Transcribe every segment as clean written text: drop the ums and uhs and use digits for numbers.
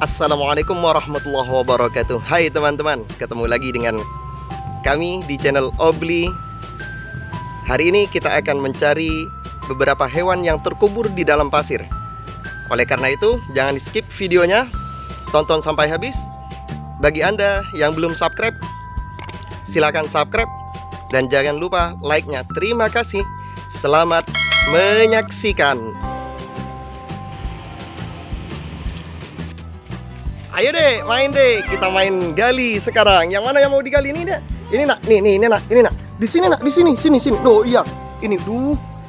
Assalamualaikum warahmatullahi wabarakatuh. Hai teman-teman, ketemu lagi dengan kami di channel Obli. Hari ini kita akan mencari beberapa hewan yang terkubur di dalam pasir. Oleh karena itu, jangan di skip videonya, tonton sampai habis. Bagi Anda yang belum subscribe, silakan subscribe dan jangan lupa like-nya. Terima kasih. Selamat menyaksikan. Ayo deh, main deh. Kita main gali sekarang. Yang mana yang mau digali ini, Dek? Ini nak, ini nak, ini nak. Di sini nak, di sini. Oh iya, ini.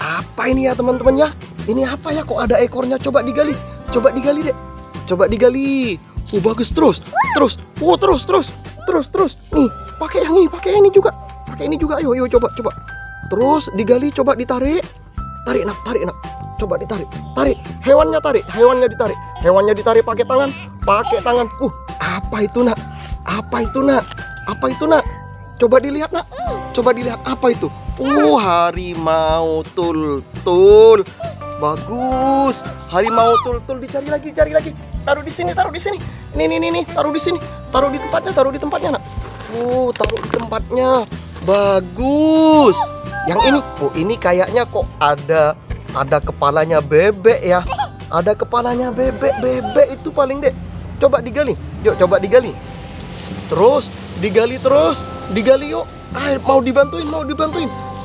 Apa ini ya teman-teman ya? Ini apa ya? Kok ada ekornya? Coba digali, Dek. Coba digali. Bagus, terus. Terus. Nih, pakai yang ini, pakai ini juga. Ayo, coba. Terus digali, coba ditarik. Tarik nak. Coba ditarik. Hewannya ditarik pakai tangan. Apa itu nak? Coba dilihat nak. Apa itu? Harimau tultul. Bagus. Harimau tultul, dicari lagi. Taruh di sini. Nih, taruh di sini. Taruh di tempatnya nak. Taruh di tempatnya. Bagus. Yang ini, ini kayaknya kok ada kepalanya bebek ya. Ada kepalanya bebek itu paling, Dek. Coba digali. Yuk, coba digali. Terus digali yuk. Mau dibantuin.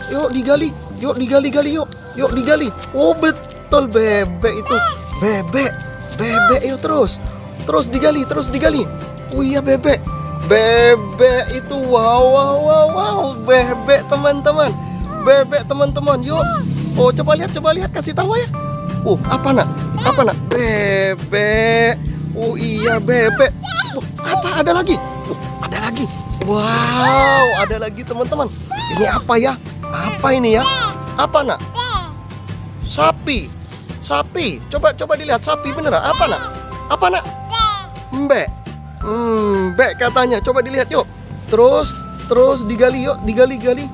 Yuk digali. Yuk digali. Betul bebek itu. Bebek. Yuk terus digali. Iya bebek. Bebek itu. Wow. Bebek teman-teman. Yuk. Coba lihat, kasih tahu ya. Apa nak? Bebek. Iya bebek. Apa ada lagi? Wow, ada lagi teman-teman. Ini apa ya? Apa ini ya? Apa nak? Sapi. Coba dilihat, sapi beneran. Apa nak? Mbek. Mbek katanya. Coba dilihat yuk. Terus digali yuk, digali.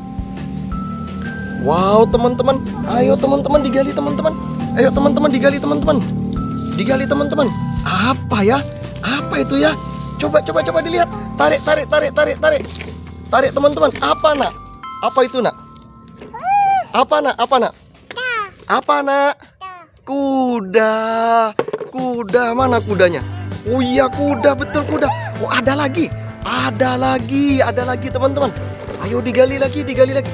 Wow teman-teman, ayo teman-teman digali teman-teman. Digali teman-teman. Apa ya? Apa itu ya? Coba dilihat. Tarik teman-teman. Apa nak? Apa itu nak? Apa nak? Kuda. Mana kudanya? Iya kuda, betul kuda. Ada lagi teman-teman. Ayo digali lagi.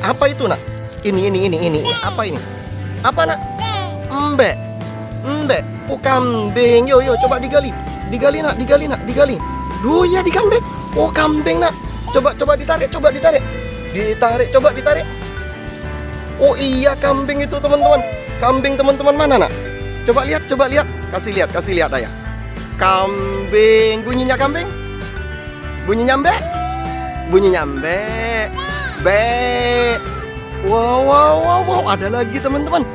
Apa itu nak? Ini. Apa ini? Apa nak? Mbek. Kambing. Yo, coba digali. Digali nak. Duh ya, di kambing. Kambing nak. Coba ditarik. Coba ditarik. Iya kambing itu teman-teman. Kambing teman-teman mana nak? Coba lihat. Kasih lihat ayah. Kambing. Bunyinya kambing? Bunyinya mbek? Mbek. Wow, ada lagi teman-teman.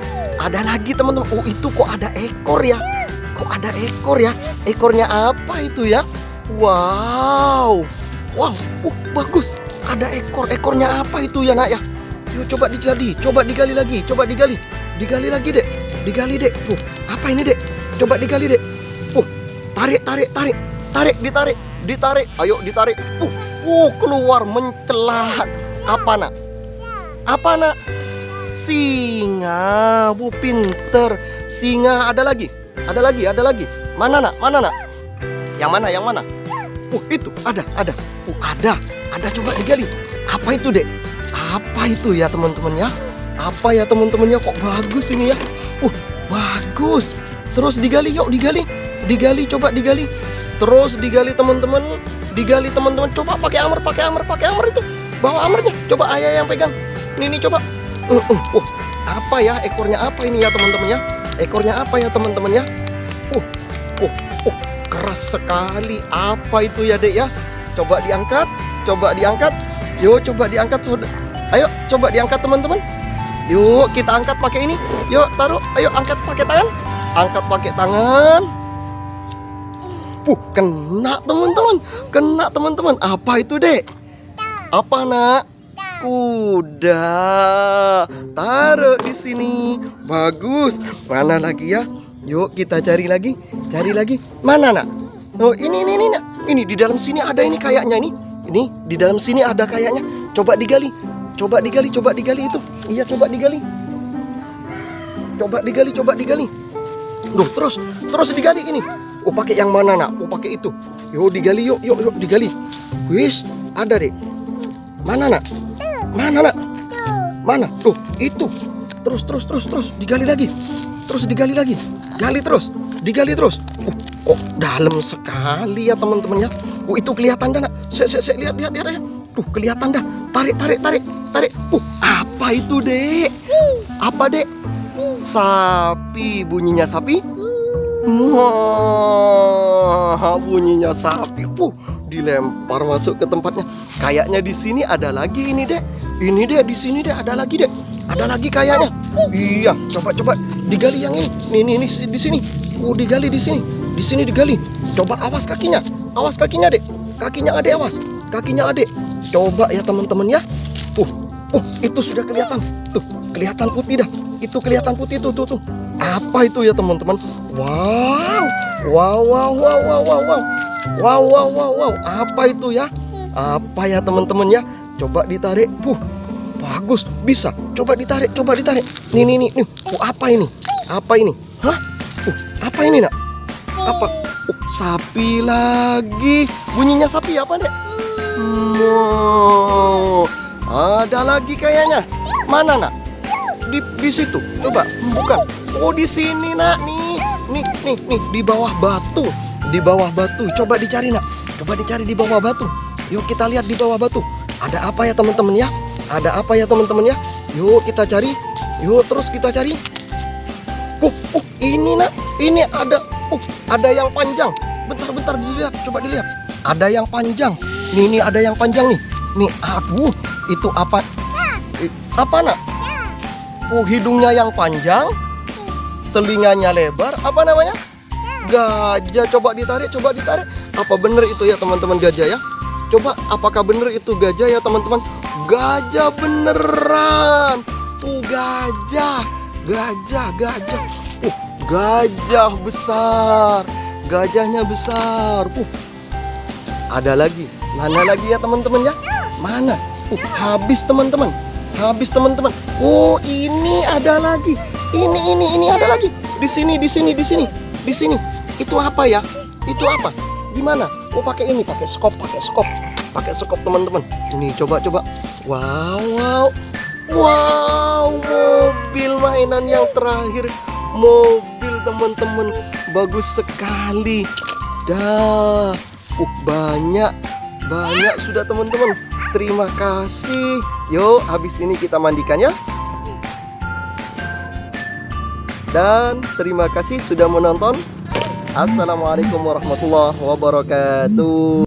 Itu kok ada ekor ya? Ekornya apa itu ya? Wow, bagus. Ada ekornya apa itu ya nak ya? Yuk coba digali lagi. Digali lagi dek. Apa ini dek? Coba digali dek. Ditarik. Ayo ditarik. Keluar mencelat. Apa nak? Singa. Pinter. Singa. Ada lagi. Mana nak? Yang mana? Itu ada. Ada. Coba digali. Apa itu dek? Apa itu ya teman-teman ya? Kok bagus ini ya? Bagus. Terus digali yuk. Coba digali. Terus digali teman-teman. Coba pakai hammer itu. Bawa hammernya. Coba ayah yang pegang. Ini coba. Apa ya? Ekornya apa ini ya teman-teman ya? Keras sekali. Apa itu ya dek ya? Coba diangkat. Yuk coba diangkat. Ayo coba diangkat teman-teman. Yuk kita angkat pakai ini. Yuk taruh. Ayo angkat pakai tangan. Kena teman-teman. Apa itu dek? Apa nak? Kuda. Taruh di sini. Bagus. Mana lagi ya? Yuk kita cari lagi. Mana nak? Oh, ini di dalam sini ada ini kayaknya ini. Ini di dalam sini ada kayaknya. Coba digali. Coba digali itu. Iya, coba digali. Coba digali. Duh, terus digali ini. Oh, pakai yang mana, Nak? Oh, pakai itu. Yuk digali yuk digali. Wis, ada, Dek. Mana, Nak? Mana, Nak? Mana? Tuh, itu. Terus digali lagi. Terus digali lagi. Digali terus. Kok dalam sekali ya teman-teman ya. Oh, itu kelihatan dah, Nak. Lihat ya. Tuh, kelihatan dah. Tarik. Apa itu, Dek? Apa, Dek? Sapi, bunyinya sapi. Wah, bunyinya sapi. Dilempar masuk ke tempatnya. Kayaknya di sini ada lagi ini, Dek. Ini, Dek, di sini, Dek, ada lagi, Dek. Ada lagi kayaknya. Iya, coba digali yang ini. Nih, di sini. Digali di sini. Di sini digali. Coba awas kakinya. Awas kakinya, Dek. Kakinya Adek awas. Kakinya Adek. Coba ya teman-teman ya. Itu sudah kelihatan. Tuh, kelihatan putih dah. Itu kelihatan putih tuh. Apa itu ya teman-teman? Wow. Apa itu ya? Apa ya teman-teman ya? Coba ditarik. Bagus, bisa. Coba ditarik. Nih. Apa ini? Hah? Apa ini, Nak? Apa? Sapi lagi. Bunyinya sapi apa, Dek? Ada lagi kayaknya. Mana, Nak? Di situ. Coba, bukan. Oh, di sini, Nak. Nih, di bawah batu. Coba dicari, Nak. Coba dicari di bawah batu. Yuk kita lihat di bawah batu. Ada apa ya teman-teman ya? Yuk kita cari. Terus kita cari. Ini, Nak. Ini ada yang panjang. Bentar dilihat. Coba dilihat. Ada yang panjang. Nih ada yang panjang nih. Nih, itu apa? Apa, Nak? Hidungnya yang panjang, telinganya lebar. Apa namanya? Gajah. Coba ditarik. Apa bener itu ya teman-teman gajah ya? Coba apakah bener itu gajah ya teman-teman? Gajah beneran. Gajah. Gajah besar. Gajahnya besar. Ada lagi. Mana lagi ya teman-teman ya? Mana? Habis teman-teman. Ini ada lagi. Ini ada lagi. Di sini. Itu apa ya? Itu apa? Di mana? Pakai ini, pakai skop teman-teman. Ini coba. Wow, mobil mainan yang terakhir. Mobil teman-teman, bagus sekali. Dah. Banyak sudah teman-teman. Terima kasih. Yuk, habis ini kita mandikan ya. Dan terima kasih sudah menonton. Assalamualaikum warahmatullahi wabarakatuh.